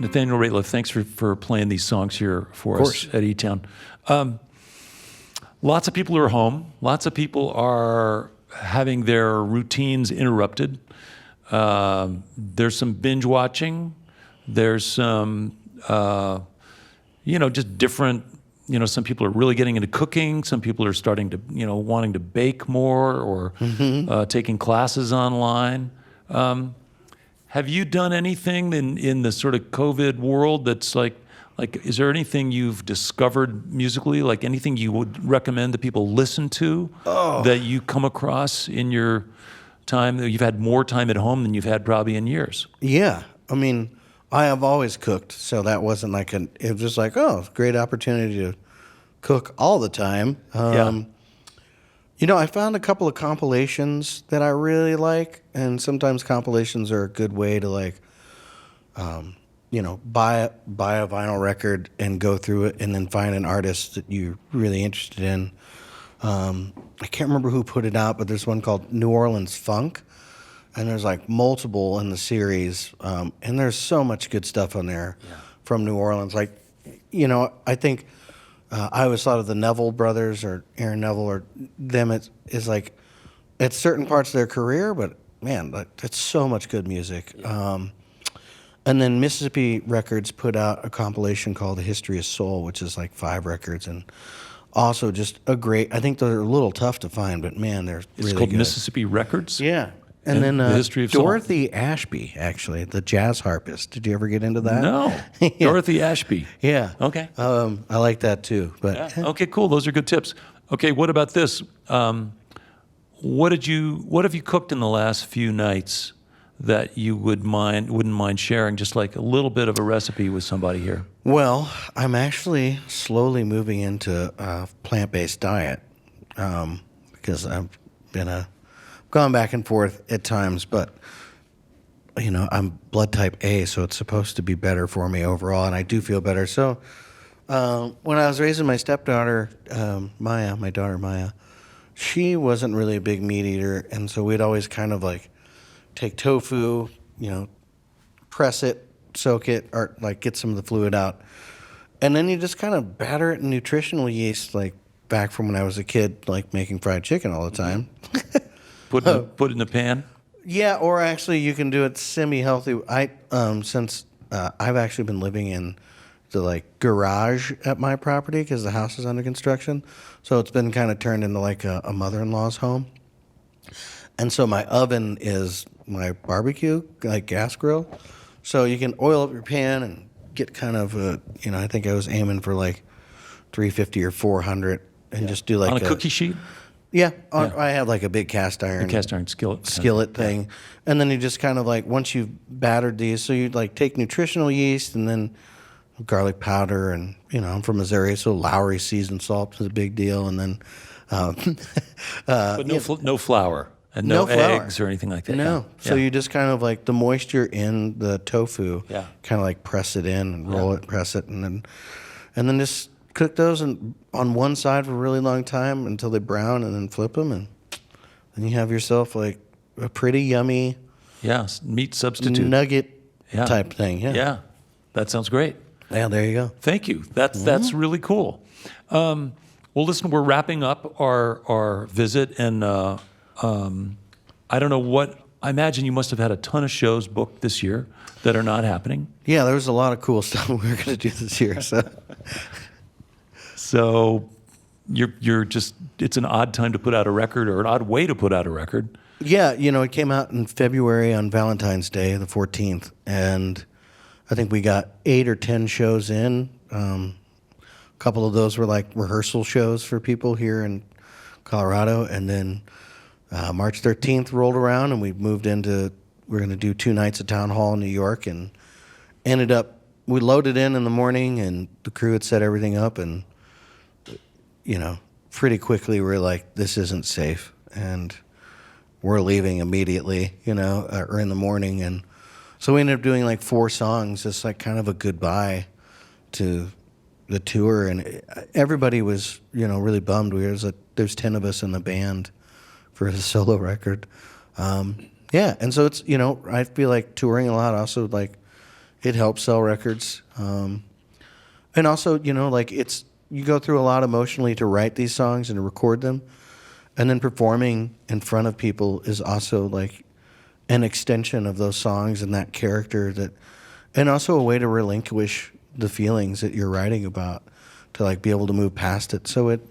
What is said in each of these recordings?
Nathaniel Rateliff, thanks for playing these songs here for us at eTown. Lots of people are home. Lots of people are having their routines interrupted. There's some binge watching. There's some, just different, some people are really getting into cooking. Some people are starting to, wanting to bake more or taking classes online. Have you done anything in the sort of COVID world that's like, is there anything you've discovered musically, like anything you would recommend that people listen to that you come across in your time? You've had more time at home than you've had probably in years. Yeah. I mean, I have always cooked, so that wasn't like it was just like, great opportunity to cook all the time. I found a couple of compilations that I really like, and sometimes compilations are a good way to buy a vinyl record and go through it and then find an artist that you're really interested in. I can't remember who put it out, but there's one called New Orleans Funk, and there's like multiple in the series, and there's so much good stuff on there from New Orleans. I think I always thought of the Neville brothers or Aaron Neville or them. It's like it's certain parts of their career, but man, it's so much good music. Yeah. And then Mississippi Records put out a compilation called The History of Soul, which is like 5 records, and also just a great. I think they're a little tough to find, but man, they're really called good. Mississippi Records. Yeah. And then The History of Soul. Dorothy Ashby, actually, the jazz harpist. Did you ever get into that? No. Dorothy Ashby. Yeah. Okay. I like that too. But Okay, cool. Those are good tips. Okay, what about this? What have you cooked in the last few nights that you wouldn't mind sharing? Just like a little bit of a recipe with somebody here. Well, I'm actually slowly moving into a plant-based diet because I've gone back and forth at times, but I'm blood type A, so it's supposed to be better for me overall, and I do feel better. So when I was raising my stepdaughter, my daughter Maya, she wasn't really a big meat eater, and so we'd always kind of like take tofu, press it, soak it, or like get some of the fluid out, and then you just kind of batter it in nutritional yeast, like back from when I was a kid, like making fried chicken all the time. Put it in the pan? Yeah, or actually you can do it semi-healthy. Since I've actually been living in the garage at my property because the house is under construction, so it's been kind of turned into like a mother-in-law's home. And so my oven is my barbecue, like gas grill. So you can oil up your pan and get kind of I think I was aiming for like 350 or 400 and just do like on a cookie sheet? Yeah, I have like a big cast iron skillet thing, and then you just kind of like once you've battered these, so you like take nutritional yeast and then garlic powder, and I'm from Missouri, so Lowry seasoned salt is a big deal, and then but no flour and no eggs or anything like that. No, so you just kind of like the moisture in the tofu, kind of like press it in and roll it, press it, and then just cook those on one side for a really long time until they brown, and then flip them, and then you have yourself like a pretty yummy meat substitute nugget type thing. Yeah, that sounds great. Yeah, there you go. Thank you. That's really cool. Well, listen, we're wrapping up our visit, and I don't know what. I imagine you must have had a ton of shows booked this year that are not happening. Yeah, there was a lot of cool stuff we were going to do this year. So you're just, it's an odd time to put out a record, or an odd way to put out a record. Yeah, it came out in February on Valentine's Day, the 14th, and I think we got 8 or 10 shows in. A couple of those were like rehearsal shows for people here in Colorado, and then March 13th rolled around, and we we're going to do 2 nights at Town Hall in New York, and we loaded in the morning, and the crew had set everything up, and pretty quickly we're like, this isn't safe, and we're leaving immediately, or in the morning. And so we ended up doing like 4 songs, just like kind of a goodbye to the tour. And everybody was, really bummed. There's 10 of us in the band for the solo record. And so it's, I feel like touring a lot also like it helps sell records. And also, like you go through a lot emotionally to write these songs and to record them. And then performing in front of people is also like an extension of those songs and that character and also a way to relinquish the feelings that you're writing about, to like be able to move past it. So it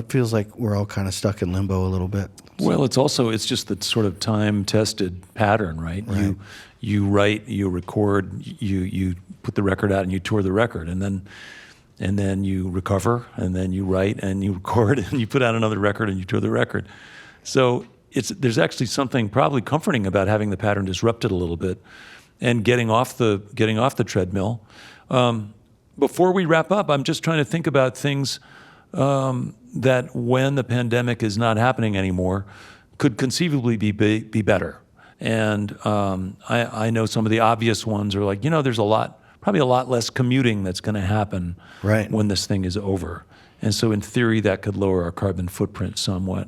feels like we're all kind of stuck in limbo a little bit. Well, it's just the sort of time-tested pattern, right? Right. You write, you record, you put the record out, and you tour the record, and then you recover, and then you write, and you record, and you put out another record, and you tour the record. So there's actually something probably comforting about having the pattern disrupted a little bit, and getting off the treadmill. Before we wrap up, I'm just trying to think about things that, when the pandemic is not happening anymore, could conceivably be better. And I know some of the obvious ones are like, there's probably a lot less commuting that's going to happen Right. when this thing is over. And so in theory, that could lower our carbon footprint somewhat.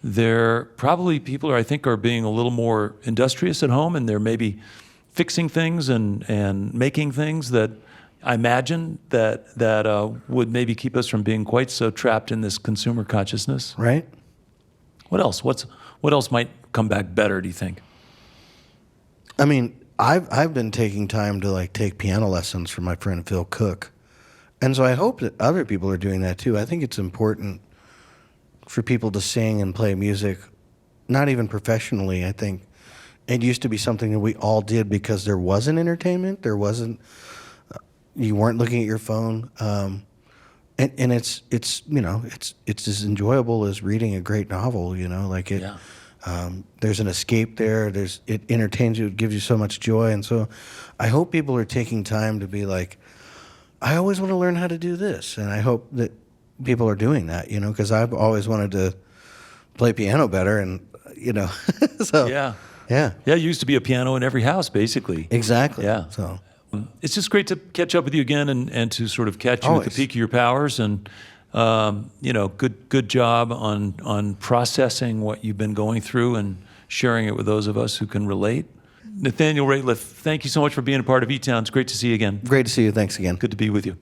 There probably people are being a little more industrious at home, and they're maybe fixing things and making things that I imagine that would maybe keep us from being quite so trapped in this consumer consciousness. Right. What else? What else might come back better, do you think? I mean, I've been taking time to like take piano lessons from my friend Phil Cook. And so I hope that other people are doing that too. I think it's important for people to sing and play music, not even professionally. I think it used to be something that we all did because there wasn't entertainment. There wasn't, you weren't looking at your phone. And it's as enjoyable as reading a great novel, like it. Yeah. There's an escape there. It entertains you. It gives you so much joy. And so I hope people are taking time to be like, I always want to learn how to do this. And I hope that people are doing that, because I've always wanted to play piano better. And, so. Yeah. Yeah. Yeah, you used to be a piano in every house, basically. Exactly. Yeah. So. It's just great to catch up with you again and to sort of catch you Always. at the peak of your powers. And, good job on processing what you've been going through and sharing it with those of us who can relate. Nathaniel Rateliff, thank you so much for being a part of eTown. It's great to see you again. Great to see you. Thanks again. Good to be with you.